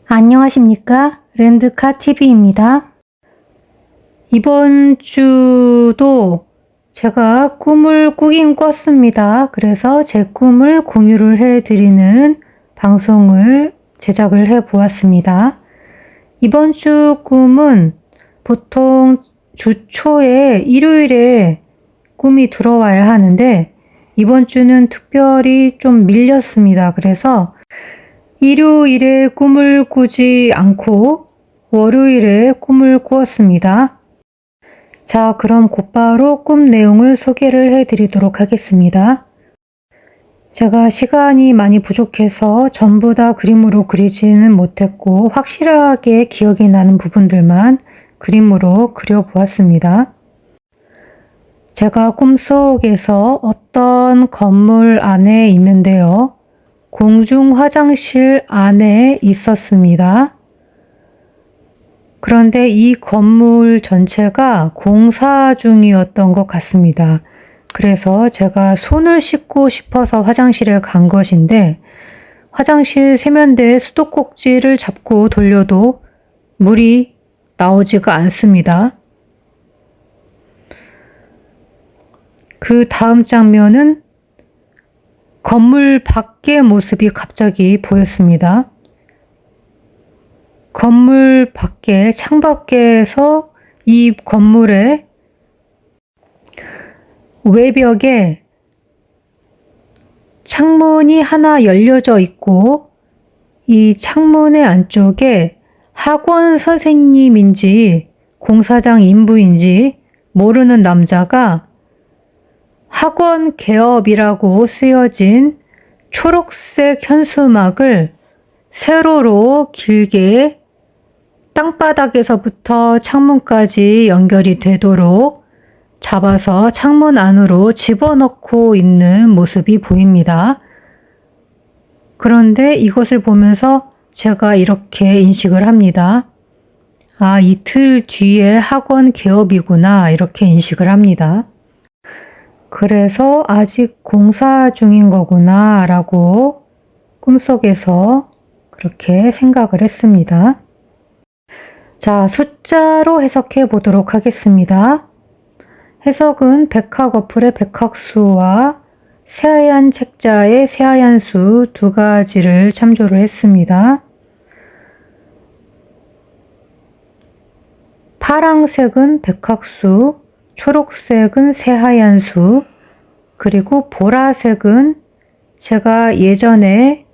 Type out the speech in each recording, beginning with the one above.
안녕하십니까? 랜드카TV입니다. 이번 주도 제가 꿈을 꾸긴 꿨습니다. 그래서 제 꿈을 공유를 해드리는 방송을 제작을 해 보았습니다. 이번 주 꿈은 보통 주 초에 일요일에 꿈이 들어와야 하는데 이번 주는 특별히 좀 밀렸습니다. 그래서 일요일에 꿈을 꾸지 않고 월요일에 꿈을 꾸었습니다. 자, 그럼 곧바로 꿈 내용을 소개를 해드리도록 하겠습니다. 제가 시간이 많이 부족해서 전부 다 그림으로 그리지는 못했고 확실하게 기억이 나는 부분들만 그림으로 그려보았습니다. 제가 꿈속에서 어떤 건물 안에 있는데요. 공중 화장실 안에 있었습니다. 그런데 이 건물 전체가 공사 중이었던 것 같습니다. 그래서 제가 손을 씻고 싶어서 화장실에 간 것인데 화장실 세면대에 수도꼭지를 잡고 돌려도 물이 나오지가 않습니다. 그 다음 장면은 건물 밖의 모습이 갑자기 보였습니다. 건물 밖에 창밖에서 이 건물의 외벽에 창문이 하나 열려져 있고 이 창문의 안쪽에 학원 선생님인지 공사장 인부인지 모르는 남자가 학원 개업이라고 쓰여진 초록색 현수막을 세로로 길게 땅바닥에서부터 창문까지 연결이 되도록 잡아서 창문 안으로 집어넣고 있는 모습이 보입니다. 그런데 이것을 보면서 제가 이렇게 인식을 합니다. 아, 이틀 뒤에 학원 개업이구나 이렇게 인식을 합니다. 그래서 아직 공사 중인 거구나 라고 꿈속에서 그렇게 생각을 했습니다. 자, 숫자로 해석해 보도록 하겠습니다. 해석은 백학어플의 백학수와 새하얀 책자의 새하얀 수 두 가지를 참조를 했습니다. 파랑색은 백학수, 초록색은 새하얀 수, 그리고 보라색은 제가 예전에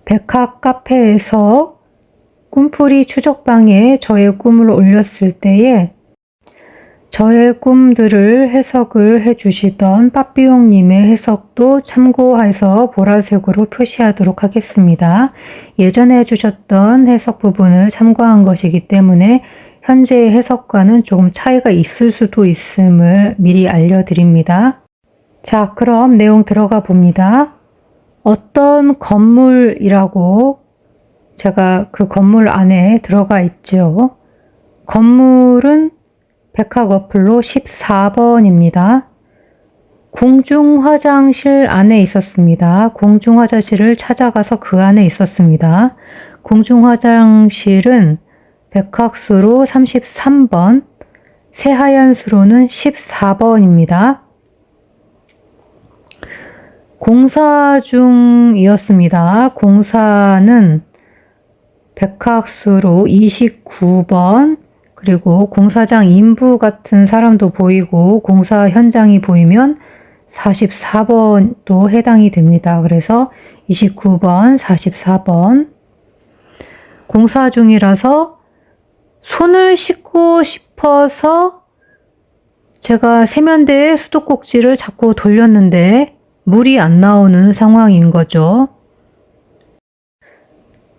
백학 카페에서 꿈풀이 추적방에 저의 꿈을 올렸을 때에 저의 꿈들을 해석을 해주시던 빠삐용님의 해석도 참고해서 보라색으로 표시하도록 하겠습니다. 예전에 해주셨던 해석 부분을 참고한 것이기 때문에 현재의 해석과는 조금 차이가 있을 수도 있음을 미리 알려드립니다. 자, 그럼 내용 들어가 봅니다. 어떤 건물이라고 제가 그 건물 안에 들어가 있죠. 건물은 백학어플로 14번입니다. 공중화장실 안에 있었습니다. 공중화장실을 찾아가서 그 안에 있었습니다. 공중화장실은 백학수로 33번, 새하얀 수로는 14번입니다. 공사 중이었습니다. 공사는 백학수로 29번, 그리고 공사장 인부 같은 사람도 보이고 공사 현장이 보이면 44번도 해당이 됩니다. 그래서 29번, 44번. 공사 중이라서 손을 씻고 싶어서 제가 세면대에 수도꼭지를 잡고 돌렸는데 물이 안 나오는 상황인 거죠.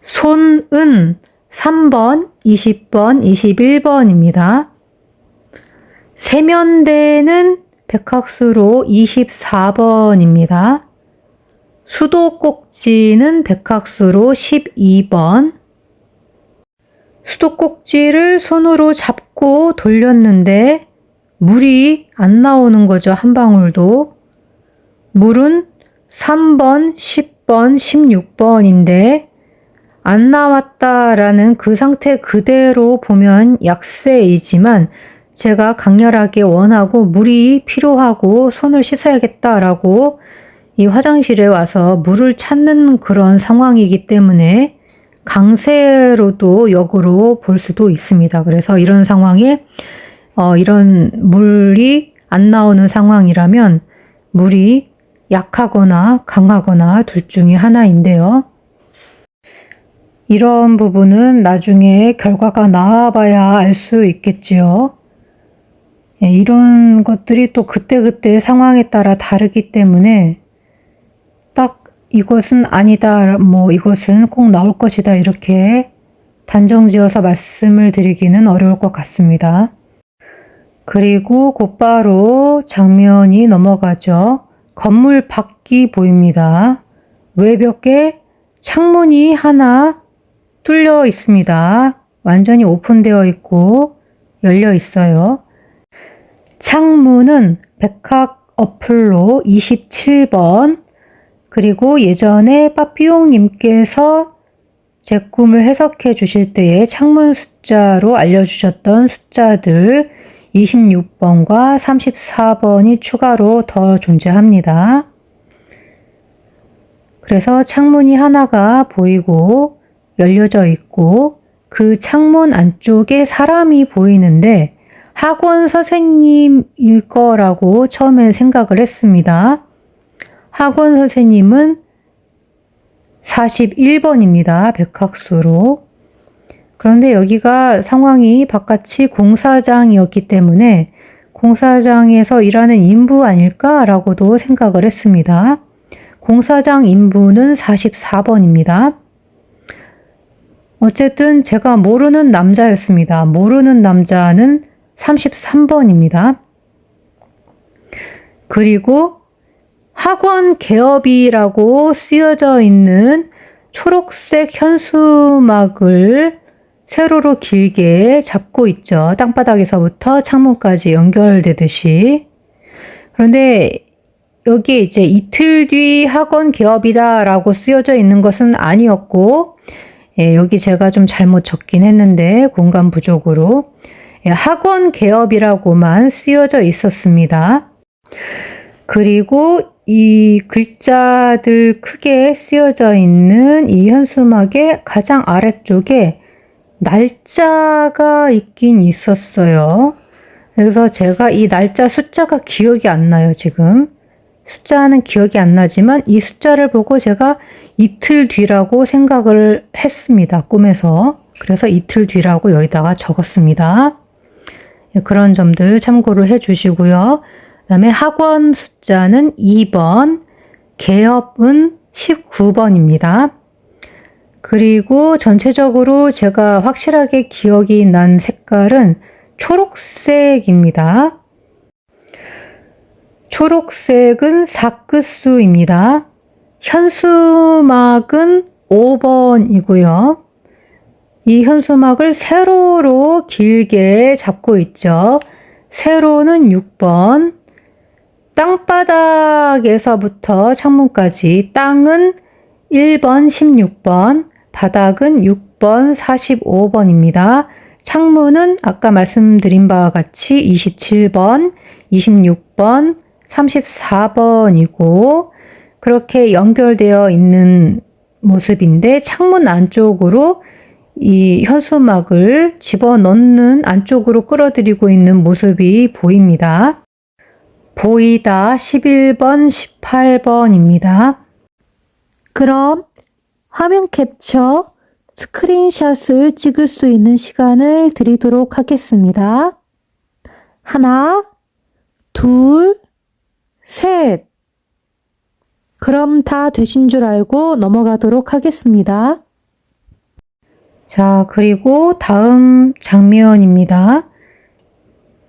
손은 3번, 20번, 21번입니다. 세면대는 백학수로 24번입니다. 수도꼭지는 백학수로 12번. 수도꼭지를 손으로 잡고 돌렸는데 물이 안 나오는 거죠. 한 방울도. 물은 3번, 10번, 16번인데 안 나왔다라는 그 상태 그대로 보면 약세이지만 제가 강렬하게 원하고 물이 필요하고 손을 씻어야겠다라고 이 화장실에 와서 물을 찾는 그런 상황이기 때문에 강세로도 역으로 볼 수도 있습니다. 그래서 이런 상황에 이런 물이 안 나오는 상황이라면 물이 약하거나 강하거나 둘 중에 하나인데요. 이런 부분은 나중에 결과가 나와봐야 알 수 있겠지요. 이런 것들이 또 그때그때 상황에 따라 다르기 때문에 딱 이것은 아니다, 뭐 이것은 꼭 나올 것이다 이렇게 단정지어서 말씀을 드리기는 어려울 것 같습니다. 그리고 곧바로 장면이 넘어가죠. 건물 밖이 보입니다. 외벽에 창문이 하나 뚫려 있습니다. 완전히 오픈되어 있고 열려 있어요. 창문은 백학 어플로 27번, 그리고 예전에 빠삐용님께서 제 꿈을 해석해 주실 때에 창문 숫자로 알려주셨던 숫자들 26번과 34번이 추가로 더 존재합니다. 그래서 창문이 하나가 보이고 열려져 있고 그 창문 안쪽에 사람이 보이는데 학원 선생님일 거라고 처음에 생각을 했습니다. 학원 선생님은 41번입니다. 백학수로. 그런데 여기가 상황이 바깥이 공사장이었기 때문에 공사장에서 일하는 인부 아닐까라고도 생각을 했습니다. 공사장 인부는 44번입니다. 어쨌든 제가 모르는 남자였습니다. 모르는 남자는 33번입니다. 그리고 학원 개업이라고 쓰여져 있는 초록색 현수막을 세로로 길게 잡고 있죠. 땅바닥에서부터 창문까지 연결되듯이. 그런데 여기에 이제 이틀 뒤 학원 개업이다 라고 쓰여져 있는 것은 아니었고, 여기 제가 좀 잘못 적긴 했는데 공간 부족으로 학원 개업이라고만 쓰여져 있었습니다. 그리고 이 글자들 크게 쓰여져 있는 이 현수막의 가장 아래쪽에 날짜가 있긴 있었어요. 그래서 제가 이 날짜 숫자가 기억이 안 나요, 지금. 숫자는 기억이 안 나지만 이 숫자를 보고 제가 이틀 뒤라고 생각을 했습니다, 꿈에서. 그래서 이틀 뒤라고 여기다가 적었습니다. 그런 점들 참고를 해 주시고요. 그 다음에 학원 숫자는 2번, 개업은 19번입니다. 그리고 전체적으로 제가 확실하게 기억이 난 색깔은 초록색입니다. 초록색은 사끝수입니다. 현수막은 5번이고요. 이 현수막을 세로로 길게 잡고 있죠. 세로는 6번, 땅바닥에서부터 창문까지 땅은 1번 16번, 바닥은 6번 45번입니다. 창문은 아까 말씀드린 바와 같이 27번, 26번, 34번이고 그렇게 연결되어 있는 모습인데 창문 안쪽으로 이 현수막을 집어넣는 안쪽으로 끌어들이고 있는 모습이 보입니다. 보이다 11번, 18번입니다. 그럼 화면 캡처, 스크린샷을 찍을 수 있는 시간을 드리도록 하겠습니다. 하나, 둘, 셋. 그럼 다 되신 줄 알고 넘어가도록 하겠습니다. 자, 그리고 다음 장면입니다.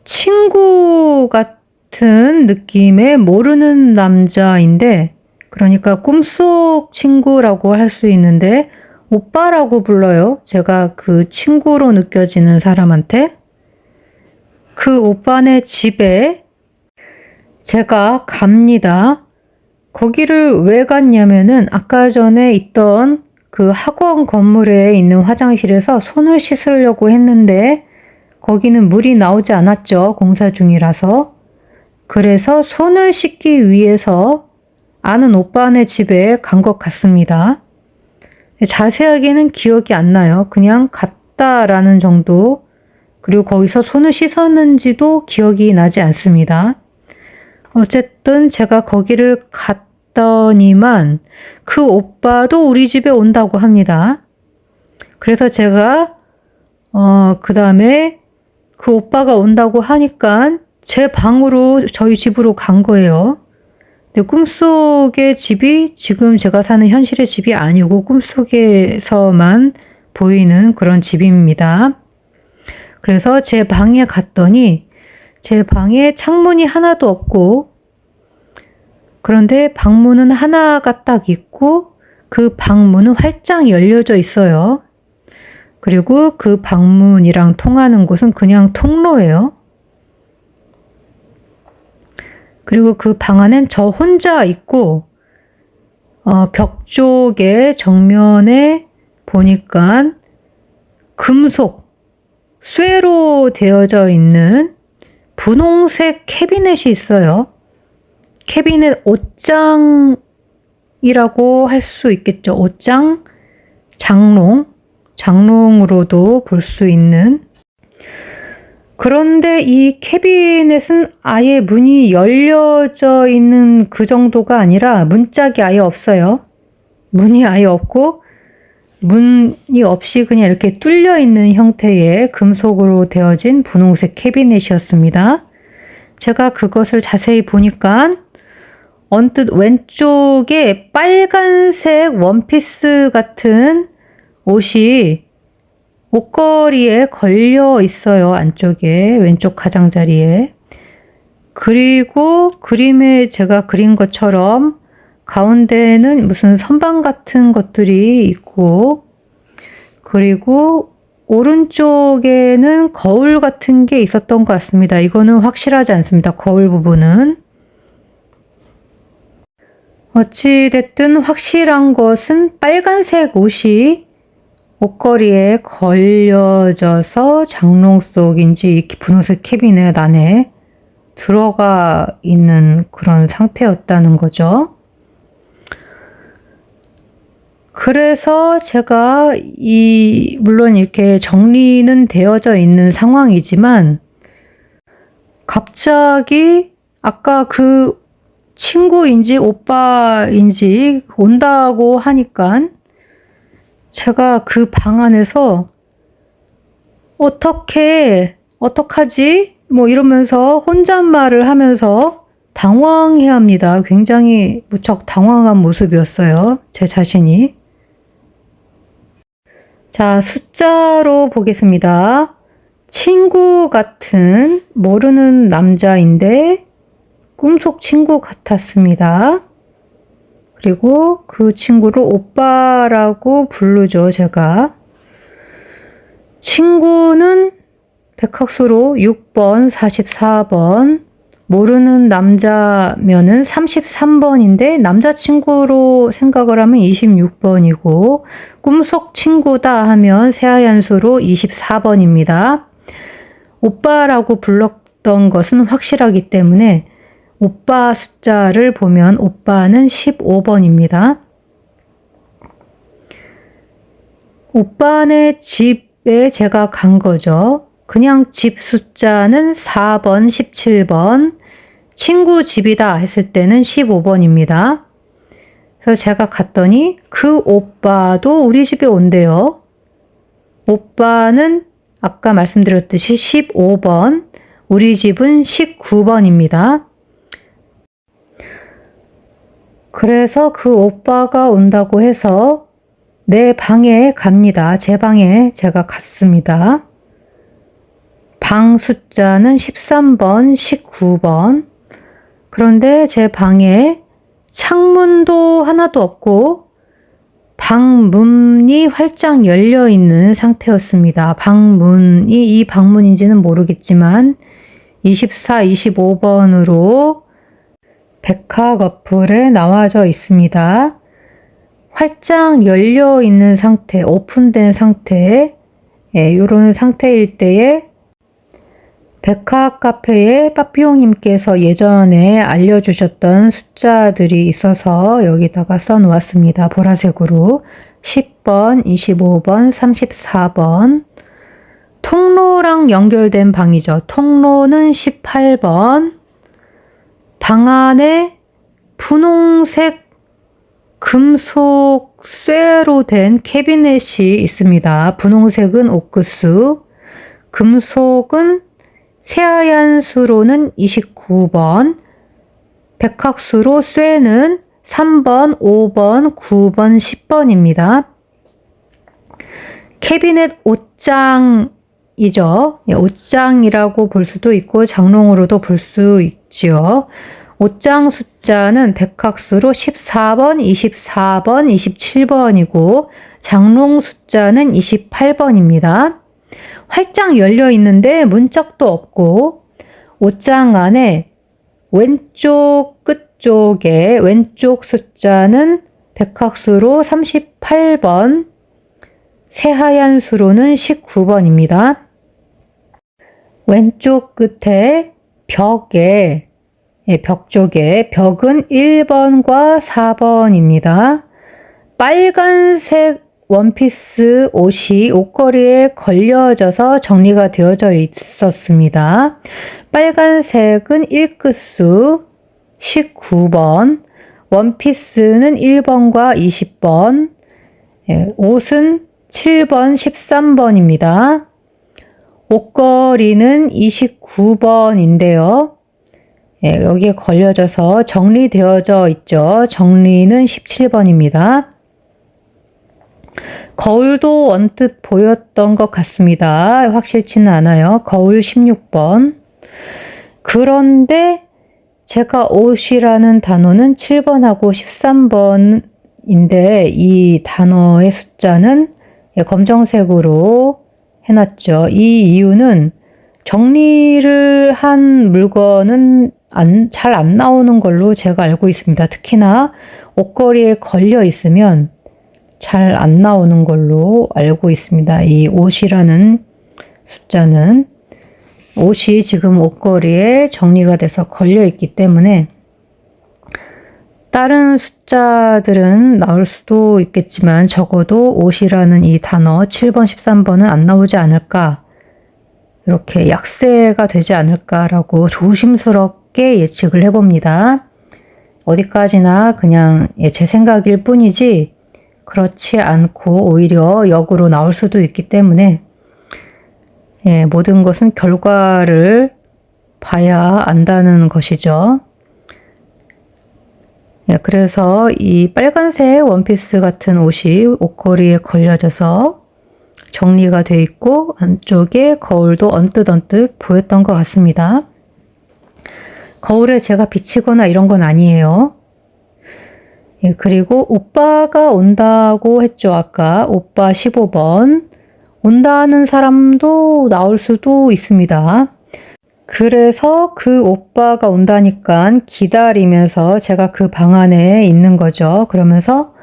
친구 같은 느낌의 모르는 남자인데, 그러니까 꿈속 친구라고 할 수 있는데, 오빠라고 불러요. 제가 그 친구로 느껴지는 사람한테. 그 오빠네 집에 제가 갑니다. 거기를 왜 갔냐면은 아까 전에 있던 그 학원 건물에 있는 화장실에서 손을 씻으려고 했는데 거기는 물이 나오지 않았죠. 공사 중이라서. 그래서 손을 씻기 위해서 아는 오빠네 집에 간 것 같습니다. 자세하게는 기억이 안 나요. 그냥 갔다라는 정도. 그리고 거기서 손을 씻었는지도 기억이 나지 않습니다. 어쨌든 제가 거기를 갔더니만 그 오빠도 우리 집에 온다고 합니다. 그래서 제가 그 다음에 그 오빠가 온다고 하니까 제 방으로 저희 집으로 간 거예요. 근데 꿈속의 집이 지금 제가 사는 현실의 집이 아니고 꿈속에서만 보이는 그런 집입니다. 그래서 제 방에 갔더니 제 방에 창문이 하나도 없고 그런데 방문은 하나가 딱 있고 그 방문은 활짝 열려져 있어요. 그리고 그 방문이랑 통하는 곳은 그냥 통로예요. 그리고 그 방 안엔 저 혼자 있고 벽 쪽에 정면에 보니까 금속, 쇠로 되어져 있는 분홍색 캐비넷이 있어요. 캐비넷 옷장이라고 할 수 있겠죠. 옷장, 장롱으로도 볼 수 있는. 그런데 이 캐비넷은 아예 문이 열려져 있는 그 정도가 아니라 문짝이 아예 없어요. 문이 아예 없고 문이 없이 그냥 이렇게 뚫려 있는 형태의 금속으로 되어진 분홍색 캐비넷이었습니다. 제가 그것을 자세히 보니까 언뜻 왼쪽에 빨간색 원피스 같은 옷이 옷걸이에 걸려 있어요. 안쪽에 왼쪽 가장자리에. 그리고 그림에 제가 그린 것처럼 가운데는 무슨 선반 같은 것들이 있고 그리고 오른쪽에는 거울 같은 게 있었던 것 같습니다. 이거는 확실하지 않습니다. 거울 부분은. 어찌됐든 확실한 것은 빨간색 옷이 옷걸이에 걸려져서 장롱 속인지 분홍색 캐비넷 안에 들어가 있는 그런 상태였다는 거죠. 그래서 제가 물론 이렇게 정리는 되어져 있는 상황이지만 갑자기 아까 그 친구인지 오빠인지 온다고 하니까 제가 그 방 안에서 어떡하지? 뭐 이러면서 혼잣말을 하면서 당황해 합니다. 굉장히 무척 당황한 모습이었어요. 제 자신이. 자, 숫자로 보겠습니다. 친구 같은 모르는 남자인데 꿈속 친구 같았습니다. 그리고 그 친구를 오빠라고 부르죠, 제가. 친구는 백학수로 6번, 44번, 모르는 남자면은 33번인데 남자친구로 생각을 하면 26번이고 꿈속 친구다 하면 새하얀 수로 24번입니다. 오빠라고 불렀던 것은 확실하기 때문에 오빠 숫자를 보면 오빠는 15번입니다. 오빠네 집에 제가 간 거죠. 그냥 집 숫자는 4번, 17번, 친구 집이다 했을 때는 15번입니다. 그래서 제가 갔더니 그 오빠도 우리 집에 온대요. 오빠는 아까 말씀드렸듯이 15번, 우리 집은 19번입니다. 그래서 그 오빠가 온다고 해서 내 방에 갑니다. 제 방에 제가 갔습니다. 방 숫자는 13번, 19번. 그런데 제 방에 창문도 하나도 없고 방문이 활짝 열려 있는 상태였습니다. 방문이 이 방문인지는 모르겠지만 24, 25번으로 백학 어플에 나와져 있습니다. 활짝 열려 있는 상태, 오픈된 상태, 이런 상태일 때에 백화 카페의 빠삐용님께서 예전에 알려주셨던 숫자들이 있어서 여기다가 써놓았습니다. 보라색으로 10번, 25번, 34번. 통로랑 연결된 방이죠. 통로는 18번. 방 안에 분홍색 금속 쇠로 된 캐비넷이 있습니다. 분홍색은 옥구수, 금속은 새하얀 수로는 29번, 백학수로 쇠는 3번, 5번, 9번, 10번입니다. 캐비넷 옷장이죠. 옷장이라고 볼 수도 있고 장롱으로도 볼 수 있지요. 옷장 숫자는 백학수로 14번, 24번, 27번이고 장롱 숫자는 28번입니다. 활짝 열려 있는데 문짝도 없고 옷장 안에 왼쪽 끝쪽에 왼쪽 숫자는 백학수로 38번, 새하얀 수로는 19번입니다. 왼쪽 끝에 벽에 벽 쪽에 벽은 1번과 4번입니다. 빨간색 원피스 옷이 옷걸이에 걸려져서 정리가 되어져 있었습니다. 빨간색은 1끝수 19번, 원피스는 1번과 20번, 옷은 7번, 13번입니다. 옷걸이는 29번인데요. 여기에 걸려져서 정리되어져 있죠. 정리는 17번입니다. 거울도 언뜻 보였던 것 같습니다. 확실치는 않아요. 거울 16번. 그런데 제가 옷이라는 단어는 7번하고 13번인데 이 단어의 숫자는 검정색으로 해놨죠. 이 이유는 정리를 한 물건은 잘 안 나오는 걸로 제가 알고 있습니다. 특히나 옷걸이에 걸려 있으면 잘 안 나오는 걸로 알고 있습니다. 이 옷이라는 숫자는 옷이 지금 옷걸이에 정리가 돼서 걸려 있기 때문에 다른 숫자들은 나올 수도 있겠지만 적어도 옷이라는 이 단어 7번, 13번은 안 나오지 않을까, 이렇게 약세가 되지 않을까라고 조심스럽게 예측을 해봅니다. 어디까지나 그냥 제 생각일 뿐이지 그렇지 않고 오히려 역으로 나올 수도 있기 때문에 모든 것은 결과를 봐야 안다는 것이죠. 그래서 이 빨간색 원피스 같은 옷이 옷걸이에 걸려져서 정리가 돼 있고 안쪽에 거울도 언뜻 보였던 것 같습니다. 거울에 제가 비치거나 이런 건 아니에요. 그리고 오빠가 온다고 했죠. 아까 오빠 15번. 온다는 사람도 나올 수도 있습니다. 그래서 그 오빠가 온다니까 기다리면서 제가 그 방 안에 있는 거죠. 그러면서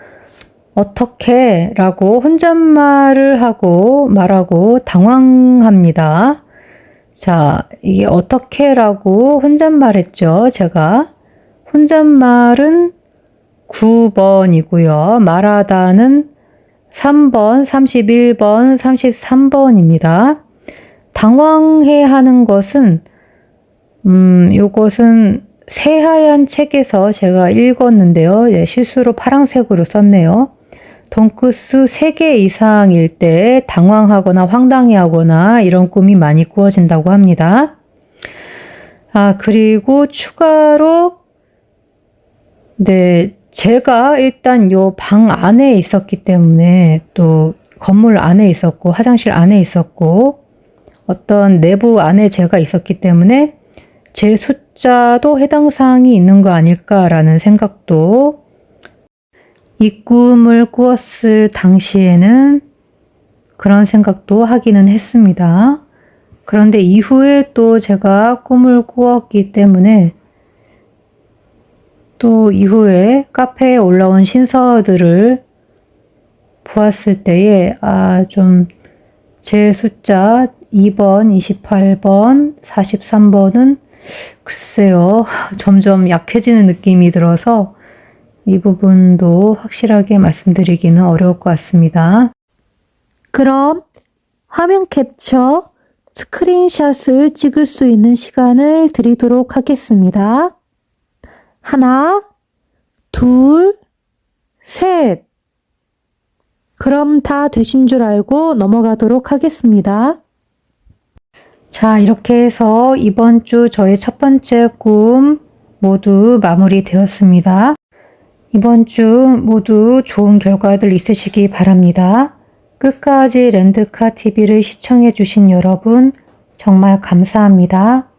어떻게? 라고 혼잣말을 하고 말하고 당황합니다. 자, 이게 어떻게? 라고 혼잣말했죠. 제가 혼잣말은 9번이고요. 말하다는 3번, 31번, 33번입니다. 당황해 하는 것은 요것은 새하얀 책에서 제가 읽었는데요. 실수로 파란색으로 썼네요. 돈가스 3개 이상일 때 당황하거나 황당해하거나 이런 꿈이 많이 꾸어진다고 합니다. 그리고 추가로 제가 일단 요 방 안에 있었기 때문에 또 건물 안에 있었고 화장실 안에 있었고 어떤 내부 안에 제가 있었기 때문에 제 숫자도 해당 사항이 있는 거 아닐까라는 생각도, 이 꿈을 꾸었을 당시에는 그런 생각도 하기는 했습니다. 그런데 이후에 또 제가 꿈을 꾸었기 때문에 또 이후에 카페에 올라온 신서들을 보았을 때에 좀 제 숫자 2번, 28번, 43번은 글쎄요. 점점 약해지는 느낌이 들어서 이 부분도 확실하게 말씀드리기는 어려울 것 같습니다. 그럼 화면 캡처 스크린샷을 찍을 수 있는 시간을 드리도록 하겠습니다. 하나, 둘, 셋. 그럼 다 되신 줄 알고 넘어가도록 하겠습니다. 자, 이렇게 해서 이번 주 저의 첫 번째 꿈 모두 마무리되었습니다. 이번 주 모두 좋은 결과들 있으시기 바랍니다. 끝까지 렌드카 TV를 시청해 주신 여러분 정말 감사합니다.